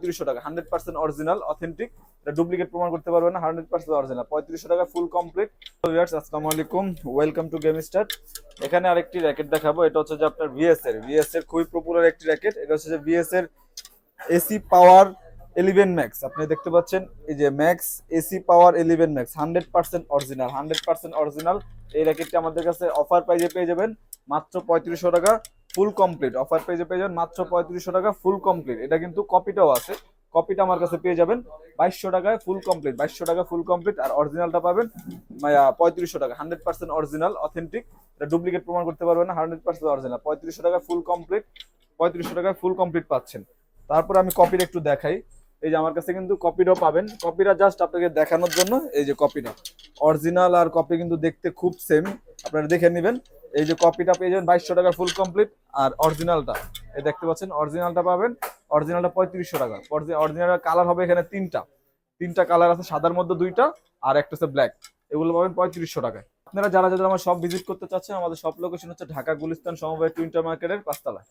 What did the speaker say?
৩৫০০ টাকা 100% original authentic, এটা duplicate প্রমাণ করতে পারবে না, 100% অরিজিনাল ৩৫০০ টাকা ফুল কমপ্লিট। ভিউয়ার্স আসসালামু আলাইকুম, ওয়েলকাম টু গেম স্টার। এখানে আরেকটি র্যাকেট দেখাবো, এটা হচ্ছে যে আপনার ভিএস এর খুবই পপুলার একটি র্যাকেট। এটা হচ্ছে যে ভিএস এর এসি পাওয়ার 11 ম্যাক্স। আপনি দেখতে পাচ্ছেন এই যে ম্যাক্স এসি পাওয়ার 11 ম্যাক্স 100% অরিজিনাল, 100% অরিজিনাল। এই র্যাকেটটি আমাদের কাছে অফার প্রাইজে পেয়ে যাবেন মাত্র ৩৫০০ টাকা ফুল কমপ্লিট। অফার প্রাইজে পেয়ে যাবেন মাত্র ৩৫০০ টাকা ফুল কমপ্লিট। এটা কিন্তু কপিটাও আছে, কপিটা আমার কাছে পেয়ে যাবেন ২২০০ টাকায় ফুল কমপ্লিট, ২২০০ টাকা ফুল কমপ্লিট। আর অরিজিনালটা পাবেন ৩৫০০ টাকা 100% অরিজিনাল অথেন্টিক, এটা ডুপ্লিকেট প্রমাণ করতে পারবেন না, 100% অরিজিনাল ৩৫০০ টাকা ফুল কমপ্লিট। ৩৫০০ টাকায় ফুল কমপ্লিট পাচ্ছেন। তারপরে আমি কপির একটু দেখাই। এই যে আমার কাছে কিন্তু কপিটাও পাবেন, কপিটা জাস্ট আপনাকে দেখানোর জন্য। এই যে কপিটা অরিজিনাল আর কপি কিন্তু দেখতে খুব সেম, আপনারা দেখে নেবেন। এই যে কপিটা পেয়ে যাবেন ২২০০ টাকা ফুল কমপ্লিট। আর অরিজিনালটা এই দেখতে পাচ্ছেন, অরিজিনালটা পাবেন, অরিজিনালটা ৩৫০০ টাকা। অরিজিনাল কালার হবে এখানে তিনটা কালার আছে, সাদার মধ্যে দুইটা আর একটা হচ্ছে ব্ল্যাক। এগুলো পাবেন ৩৫০০ টাকায়। আপনারা যারা যারা আমার শপ ভিজিট করতে চাচ্ছেন, আমাদের শপ লোকেশন হচ্ছে ঢাকা গুলিস্তান সমবায় টুইন্টার মার্কেটের ৫ তলায়।